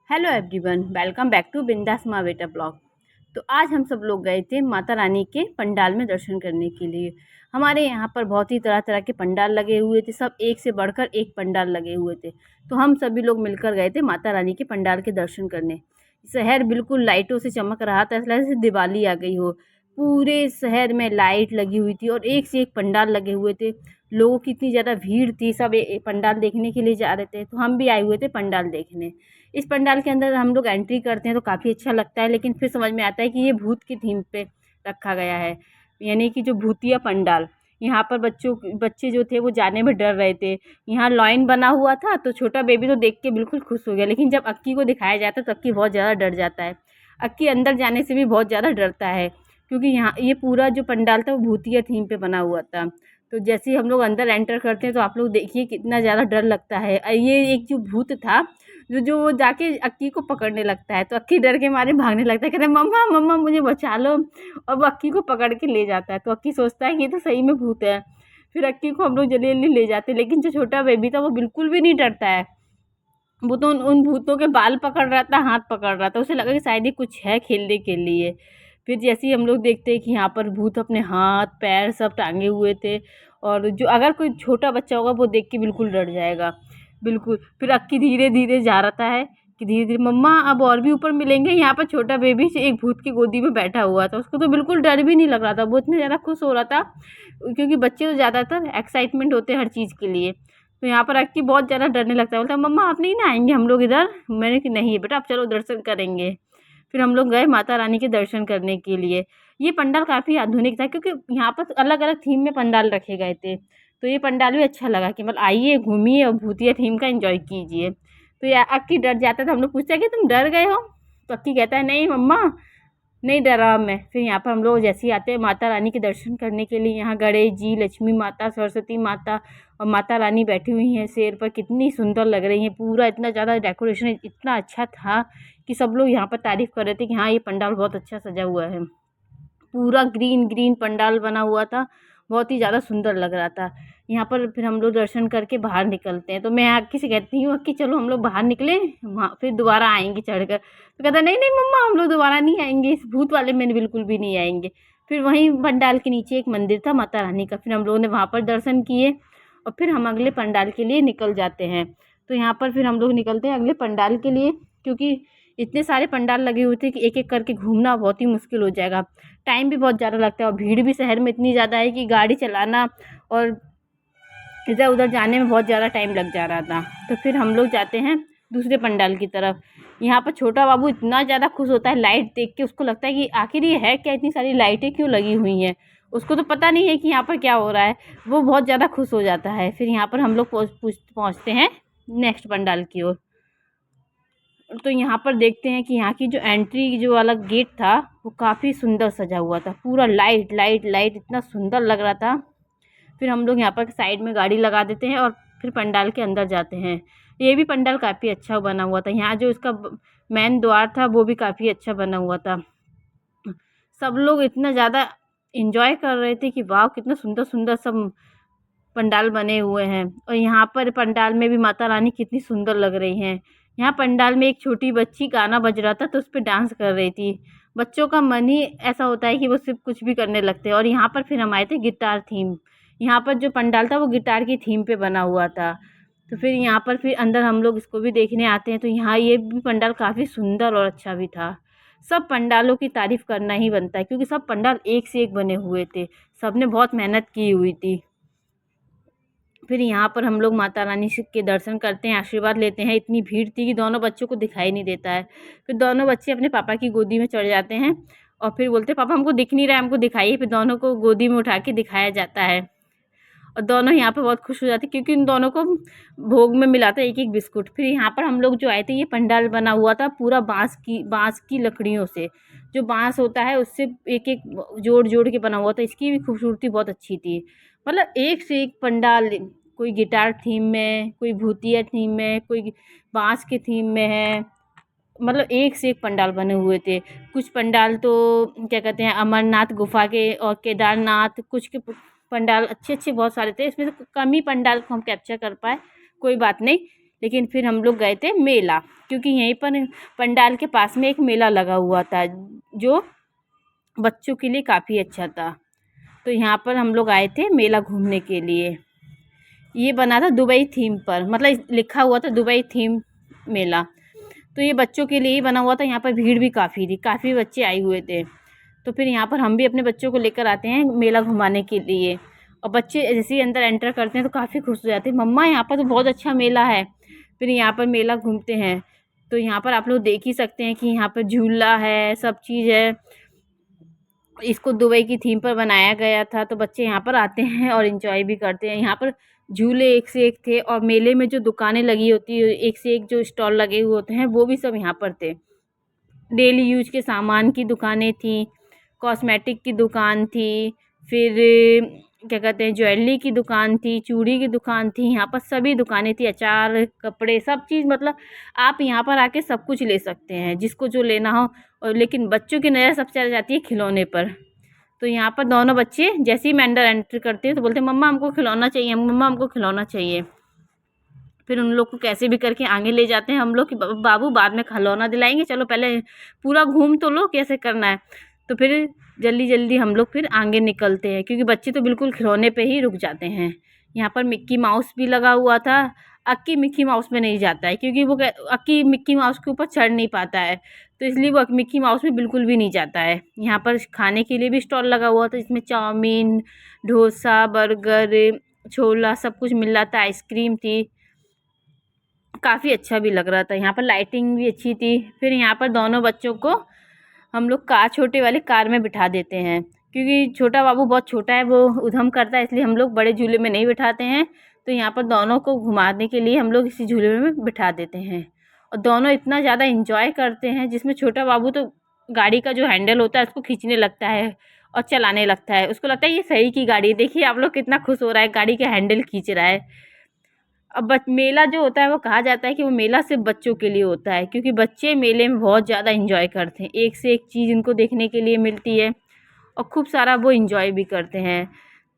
Hello everyone, welcome back to Bindaas Maa बेटा blog. तो आज हम सब लोग गए थे माता रानी के पंडाल में दर्शन करने के लिए। हमारे यहाँ पर बहुत ही तरह तरह के पंडाल लगे हुए थे, सब एक से बढ़कर एक पंडाल लगे हुए थे। तो हम सभी लोग मिलकर गए थे माता रानी के पंडाल के दर्शन करने। शहर बिल्कुल लाइटों से चमक रहा था, ऐसा लग रहा था दिवाली आ गई हो। पूरे शहर में लाइट लगी हुई थी और एक से एक पंडाल लगे हुए थे। लोगों की इतनी ज़्यादा भीड़ थी, सब पंडाल देखने के लिए जा रहे थे। तो हम भी आए हुए थे पंडाल देखने। इस पंडाल के अंदर हम लोग एंट्री करते हैं तो काफ़ी अच्छा लगता है, लेकिन फिर समझ में आता है कि ये भूत की थीम पे रखा गया है, यानी कि जो भूतिया पंडाल। यहाँ पर बच्चे जो थे वो जाने में डर रहे थे। यहाँ लाइन बना हुआ था तो छोटा बेबी तो देख के बिल्कुल खुश हो गया, लेकिन जब अक्की को दिखाया जाता है तो अक्की बहुत ज़्यादा डर जाता है। अक्की अंदर जाने से भी बहुत ज़्यादा डरता है, क्योंकि यहाँ ये पूरा जो पंडाल था वो भूतिया थीम पे बना हुआ था। तो जैसे ही हम लोग अंदर एंटर करते हैं तो आप लोग देखिए कितना ज़्यादा डर लगता है। ये एक जो भूत था जो वो जाके अक्की को पकड़ने लगता है, तो अक्की डर के मारे भागने लगता है, कहता है मम्मा मम्मा मुझे बचा लो। और वो अक्की को पकड़ के ले जाता है, तो अक्की सोचता है कि ये तो सही में भूत है। फिर अक्की को हम लोग जल्दी जल्दी ले जाते हैं, लेकिन जो छोटा बेबी था वो बिल्कुल भी नहीं डरता है। वो तो उन भूतों के बाल पकड़ रहा था, हाथ पकड़ रहा था, उसे लगा कि शायद ये कुछ है खेलने के लिए। फिर जैसे ही हम लोग देखते हैं कि यहाँ पर भूत अपने हाथ पैर सब टांगे हुए थे, और जो अगर कोई छोटा बच्चा होगा वो देख के बिल्कुल डर जाएगा, बिल्कुल। फिर अक्की धीरे धीरे जा रहा है कि धीरे धीरे मम्मा अब और भी ऊपर मिलेंगे। यहाँ पर छोटा बेबी से एक भूत की गोदी में बैठा हुआ था, उसको तो बिल्कुल डर भी नहीं लग रहा था, वो इतना ज़्यादा खुश हो रहा था, क्योंकि बच्चे तो ज़्यादातर एक्साइटमेंट होते हैं हर चीज़ के लिए। तो यहाँ पर अक्की बहुत ज़्यादा डरने लगता है, बोलता है मम्मा आप नहीं ना आएंगे हम लोग इधर। मैंने कि नहीं बेटा, अब चलो दर्शन करेंगे। फिर हम लोग गए माता रानी के दर्शन करने के लिए। ये पंडाल काफ़ी आधुनिक था, क्योंकि यहाँ पर अलग अलग थीम में पंडाल रखे गए थे। तो ये पंडाल भी अच्छा लगा कि मतलब आइए घूमिए और भूतिया थीम का एंजॉय कीजिए। तो ये अक्की डर जाता था, हम लोग पूछते हैं कि तुम डर गए हो, तो अक्की कहता है नहीं मम्मा नहीं डरा मैं। फिर यहाँ पर हम लोग जैसे ही आते हैं माता रानी के दर्शन करने के लिए, यहाँ गणेश जी, लक्ष्मी माता, सरस्वती माता और माता रानी बैठी हुई हैं शेर पर, कितनी सुंदर लग रही हैं। पूरा इतना ज़्यादा डेकोरेशन इतना अच्छा था कि सब लोग यहाँ पर तारीफ़ कर रहे थे कि हाँ ये पंडाल बहुत अच्छा सजा हुआ है। पूरा ग्रीन ग्रीन पंडाल बना हुआ था, बहुत ही ज़्यादा सुंदर लग रहा था। यहाँ पर फिर हम लोग दर्शन करके बाहर निकलते हैं, तो मैं अक्की से कहती हूँ अक्की चलो हम लोग बाहर निकले, वहाँ फिर दोबारा आएंगे चढ़कर। तो कहता नहीं नहीं मम्मा हम लोग दोबारा नहीं आएंगे, इस भूत वाले में बिल्कुल भी नहीं आएंगे। फिर वहीं पंडाल के नीचे एक मंदिर था माता रानी का, फिर हम लोगों ने वहाँ पर दर्शन किए और फिर हम अगले पंडाल के लिए निकल जाते हैं। तो यहाँ पर फिर हम लोग निकलते हैं अगले पंडाल के लिए, क्योंकि इतने सारे पंडाल लगे हुए थे कि एक एक करके घूमना बहुत ही मुश्किल हो जाएगा। टाइम भी बहुत ज़्यादा लगता है और भीड़ भी शहर में इतनी ज़्यादा है कि गाड़ी चलाना और इधर उधर जाने में बहुत ज़्यादा टाइम लग जा रहा था। तो फिर हम लोग जाते हैं दूसरे पंडाल की तरफ। यहाँ पर छोटा बाबू इतना ज़्यादा खुश होता है लाइट देख के, उसको लगता है कि आखिर ये है क्या, इतनी सारी लाइटें क्यों लगी हुई हैं। उसको तो पता नहीं है कि यहाँ पर क्या हो रहा है, वो बहुत ज़्यादा खुश हो जाता है। फिर यहाँ पर हम लोग पहुँचते हैं नेक्स्ट पंडाल की ओर। तो यहाँ पर देखते हैं कि यहाँ की जो एंट्री जो वाला गेट था वो काफ़ी सुंदर सजा हुआ था, पूरा लाइट लाइट लाइट इतना सुंदर लग रहा था। फिर हम लोग यहाँ पर साइड में गाड़ी लगा देते हैं और फिर पंडाल के अंदर जाते हैं। ये भी पंडाल काफ़ी अच्छा बना हुआ था, यहाँ जो इसका मेन द्वार था वो भी काफ़ी अच्छा बना हुआ था। सब लोग इतना ज़्यादा इंजॉय कर रहे थे कि वाह कितना सुंदर सुंदर सब पंडाल बने हुए हैं। और यहाँ पर पंडाल में भी माता रानी कितनी सुंदर लग रही हैं। यहाँ पंडाल में एक छोटी बच्ची गाना बज रहा था तो उस पर डांस कर रही थी। बच्चों का मन ही ऐसा होता है कि वो सिर्फ कुछ भी करने लगते हैं। और यहाँ पर फिर हम आए थे गिटार थीम, यहाँ पर जो पंडाल था वो गिटार की थीम पे बना हुआ था। तो फिर यहाँ पर फिर अंदर हम लोग इसको भी देखने आते हैं। तो यहाँ ये भी पंडाल काफ़ी सुंदर और अच्छा भी था। सब पंडालों की तारीफ़ करना ही बनता है, क्योंकि सब पंडाल एक से एक बने हुए थे, सबने बहुत मेहनत की हुई थी। फिर यहाँ पर हम लोग माता रानी के दर्शन करते हैं, आशीर्वाद लेते हैं। इतनी भीड़ थी कि दोनों बच्चों को दिखाई नहीं देता है। फिर दोनों बच्चे अपने पापा की गोदी में चढ़ जाते हैं और फिर बोलते हैं पापा हमको दिख नहीं रहा है, हमको दिखाइए। फिर दोनों को गोदी में उठा के दिखाया जाता है और दोनों यहाँ पे बहुत खुश हो जाते हैं, क्योंकि इन दोनों को भोग में मिला था एक एक बिस्कुट। फिर यहाँ पर हम लोग जो आए थे, ये पंडाल बना हुआ था पूरा बाँस की लकड़ियों से। जो बाँस होता है उससे एक एक जोड़ जोड़ के बना हुआ था, इसकी भी खूबसूरती बहुत अच्छी थी। मतलब एक से एक पंडाल, कोई गिटार थीम में, कोई भूतिया थीम में, कोई बाँस के थीम में है। मतलब एक से एक पंडाल बने हुए थे। कुछ पंडाल तो क्या कहते हैं अमरनाथ गुफा के और केदारनाथ, कुछ के पंडाल अच्छे अच्छे बहुत सारे थे। इसमें से कम ही पंडाल को हम कैप्चर कर पाए, कोई बात नहीं। लेकिन फिर हम लोग गए थे मेला, क्योंकि यहीं पर पंडाल के पास में एक मेला लगा हुआ था जो बच्चों के लिए काफ़ी अच्छा था। तो यहाँ पर हम लोग आए थे मेला घूमने के लिए। ये बना था दुबई थीम पर, मतलब लिखा हुआ था दुबई थीम मेला। तो ये बच्चों के लिए ही बना हुआ था। यहाँ पर भीड़ भी काफ़ी थी, काफ़ी बच्चे आए हुए थे। तो फिर यहाँ पर हम भी अपने बच्चों को लेकर आते हैं मेला घुमाने के लिए, और बच्चे जैसे ही अंदर एंटर करते हैं तो काफ़ी खुश हो जाते हैं, मम्मा यहाँ पर तो बहुत अच्छा मेला है। फिर यहाँ पर मेला घूमते हैं। तो यहाँ पर आप लोग देख ही सकते हैं कि यहाँ पर झूला है, सब चीज़ है। इसको दुबई की थीम पर बनाया गया था, तो बच्चे यहाँ पर आते हैं और इन्जॉय भी करते हैं। यहाँ पर झूले एक से एक थे, और मेले में जो दुकानें लगी होती है, एक से एक जो स्टॉल लगे हुए होते हैं, वो भी सब यहाँ पर थे। डेली यूज के सामान की दुकानें थी, कॉस्मेटिक की दुकान थी, फिर क्या कहते हैं ज्वेलरी की दुकान थी, चूड़ी की दुकान थी। यहाँ पर सभी दुकानें थी, अचार, कपड़े, सब चीज़, मतलब आप यहाँ पर आके सब कुछ ले सकते हैं जिसको जो लेना हो। और लेकिन बच्चों की नज़र सबसे ज़्यादा जाती है खिलौने पर। तो यहाँ पर दोनों बच्चे जैसे ही मैं अंदर एंटर करते हैं तो बोलते हैं मम्मा हमको खिलौना चाहिए, मम्मा हमको खिलौना चाहिए। फिर उन लोग को कैसे भी करके आगे ले जाते हैं हम लोग कि बाबू बाद में खिलौना दिलाएंगे, चलो पहले पूरा घूम तो लो कैसे करना है। तो फिर जल्दी जल्दी हम लोग फिर आगे निकलते हैं, क्योंकि बच्चे तो बिल्कुल खिलौने पे ही रुक जाते हैं। यहाँ पर मिक्की माउस भी लगा हुआ था। अक्की मिक्की माउस में नहीं जाता है, क्योंकि वो अक्की मिक्की माउस के ऊपर चढ़ नहीं पाता है, तो इसलिए वो मिक्की माउस में बिल्कुल भी नहीं जाता है। यहाँ पर खाने के लिए भी स्टॉल लगा हुआ था, इसमें चाउमीन, डोसा, बर्गर, छोला सब कुछ मिल रहा था, आइसक्रीम थी। काफ़ी अच्छा भी लग रहा था, यहाँ पर लाइटिंग भी अच्छी थी। फिर यहाँ पर दोनों बच्चों को हम लोग छोटे वाले कार में बिठा देते हैं, क्योंकि छोटा बाबू बहुत छोटा है, वो उधम करता है, इसलिए हम लोग बड़े झूले में नहीं बिठाते हैं। तो यहाँ पर दोनों को घुमाने के लिए हम लोग इसी झूले में बिठा देते हैं, और दोनों इतना ज़्यादा इंजॉय करते हैं, जिसमें छोटा बाबू तो गाड़ी का जो हैंडल होता है उसको खींचने लगता है और चलाने लगता है। उसको लगता है ये सही की गाड़ी है, देखिए आप लोग कितना खुश हो रहा है, गाड़ी का हैंडल खींच रहा है। अब मेला जो होता है वो कहा जाता है कि वो मेला सिर्फ बच्चों के लिए होता है, क्योंकि बच्चे मेले में बहुत ज़्यादा इंजॉय करते हैं, एक से एक चीज़ इनको देखने के लिए मिलती है और खूब सारा वो इंजॉय भी करते हैं।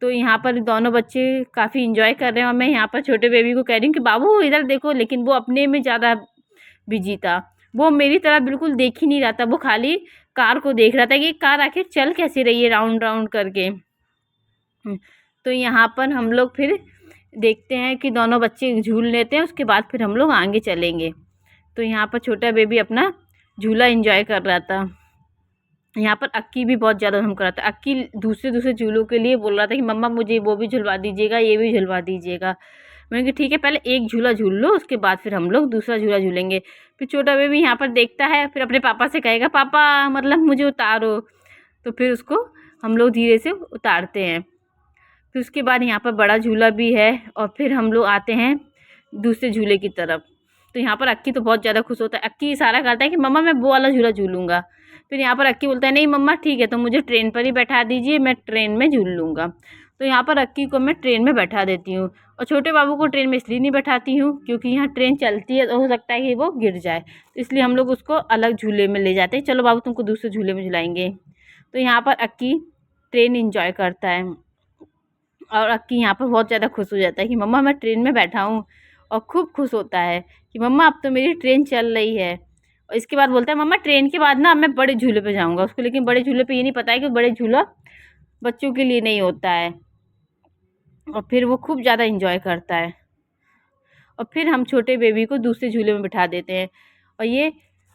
तो यहाँ पर दोनों बच्चे काफ़ी इंजॉय कर रहे हैं, और मैं यहाँ पर छोटे बेबी को कह रही हूँ कि बाबू इधर देखो, लेकिन वो अपने में ज़्यादा बिजी था। वो मेरी तरह बिल्कुल देख ही नहीं रहा था, वो खाली कार को देख रहा था कि कार आखिर चल कैसे रही है राउंड राउंड करके। तो यहाँ पर हम लोग फिर देखते हैं कि दोनों बच्चे झूल लेते हैं, उसके बाद फिर हम लोग आगे चलेंगे। तो यहाँ पर छोटा बेबी अपना झूला एंजॉय कर रहा था। यहाँ पर अक्की भी बहुत ज़्यादा हम कर रहा था। अक्की दूसरे दूसरे झूलों के लिए बोल रहा था कि मम्मा मुझे वो भी झुलवा दीजिएगा, ये भी झुलवा दीजिएगा। मैंने कहा ठीक है, पहले एक झूला झूल लो, उसके बाद फिर हम लोग दूसरा झूला झूलेंगे। फिर छोटा बेबी यहाँ पर देखता है, फिर अपने पापा से कहेगा पापा मतलब मुझे उतारो। तो फिर उसको हम लोग धीरे से उतारते हैं। फिर उसके बाद यहाँ पर बड़ा झूला भी है, और फिर हम लोग आते हैं दूसरे झूले की तरफ। तो यहाँ पर अक्की तो बहुत ज़्यादा खुश होता है, अक्की इशारा करता है कि मम्मा मैं वो वाला झूला झूलूंगा। फिर यहाँ पर अक्की बोलता है नहीं मम्मा ठीक है, तो मुझे ट्रेन पर ही बैठा दीजिए, मैं ट्रेन में झूल लूँगा। तो यहाँ पर अक्की को मैं ट्रेन में बैठा देती हूँ, और छोटे बाबू को ट्रेन में इसलिए नहीं बैठाती हूँ क्योंकि यहाँ ट्रेन चलती है तो हो सकता है कि वो गिर जाए, तो इसलिए हम लोग उसको अलग झूले में ले जाते हैं। चलो बाबू तुमको दूसरे झूले में झुलाएंगे। तो यहाँ पर अक्की ट्रेन इंजॉय करता है, और अक्की यहाँ पर बहुत ज़्यादा खुश हो जाता है कि मम्मा मैं ट्रेन में बैठा हूँ, और खूब खुश होता है कि मम्मा अब तो मेरी ट्रेन चल रही है। और इसके बाद बोलता है मम्मा ट्रेन के बाद ना मैं बड़े झूले पे जाऊँगा उसको, लेकिन बड़े झूले पे ये नहीं पता है कि बड़े झूला बच्चों के लिए नहीं होता है। और फिर वो खूब ज़्यादा इंजॉय करता है, और फिर हम छोटे बेबी को दूसरे झूले में बिठा देते हैं। और ये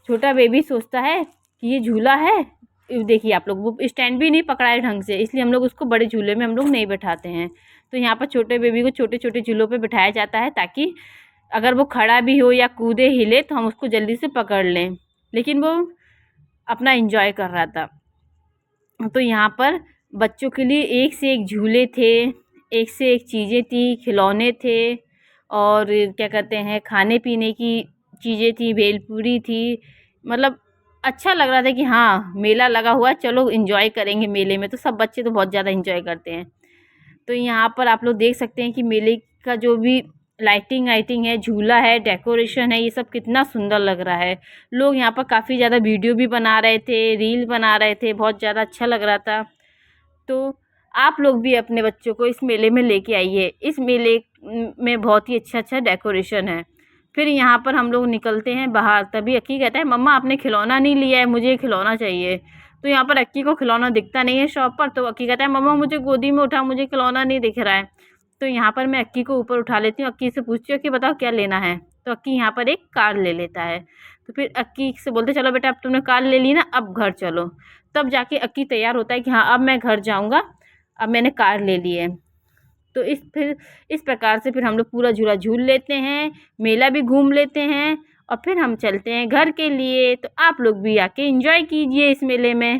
छोटा बेबी सोचता है कि ये झूला है, देखिए आप लोग वो स्टैंड भी नहीं पकड़ा है ढंग से, इसलिए हम लोग उसको बड़े झूले में हम लोग नहीं बैठाते हैं। तो यहाँ पर छोटे बेबी को छोटे छोटे झूलों पे बिठाया जाता है, ताकि अगर वो खड़ा भी हो या कूदे हिले तो हम उसको जल्दी से पकड़ लें। लेकिन वो अपना इंजॉय कर रहा था। तो यहाँ पर बच्चों के लिए एक से एक झूले थे, एक से एक चीज़ें थी, खिलौने थे, और क्या कहते हैं खाने पीने की चीज़ें थी, भेलपूरी थी। मतलब अच्छा लग रहा था कि हाँ मेला लगा हुआ है, चलो इंजॉय करेंगे मेले में। तो सब बच्चे तो बहुत ज़्यादा इंजॉय करते हैं। तो यहाँ पर आप लोग देख सकते हैं कि मेले का जो भी लाइटिंग है, झूला है, डेकोरेशन है, ये सब कितना सुंदर लग रहा है। लोग यहाँ पर काफ़ी ज़्यादा वीडियो भी बना रहे थे, रील बना रहे थे, बहुत ज़्यादा अच्छा लग रहा था। तो आप लोग भी अपने बच्चों को इस मेले में लेके आइए। इस मेले में बहुत ही अच्छा अच्छा डेकोरेशन है। फिर यहाँ पर हम लोग निकलते हैं बाहर, तभी अक्की कहता है मम्मा आपने खिलौना नहीं लिया है, मुझे खिलौना चाहिए। तो यहाँ पर अक्की को खिलौना दिखता नहीं है शॉप पर, तो अक्की कहता है मम्मा मुझे गोदी में उठा, मुझे खिलौना नहीं दिख रहा है। तो यहाँ पर मैं अक्की को ऊपर उठा लेती हूँ, अक्की से पूछती हूँ कि बताओ क्या लेना है। तो अक्की यहाँ पर एक कार ले लेता है। तो फिर अक्की से बोलते चलो बेटा अब तुमने कार ले ली ना, अब घर चलो। तब जाके अक्की तैयार होता है कि हाँ अब मैं घर जाऊँगा, अब मैंने कार ले ली है। तो इस प्रकार से फिर हम लोग पूरा झूला झूल लेते हैं, मेला भी घूम लेते हैं और फिर हम चलते हैं घर के लिए। तो आप लोग भी आके एंजॉय कीजिए इस मेले में।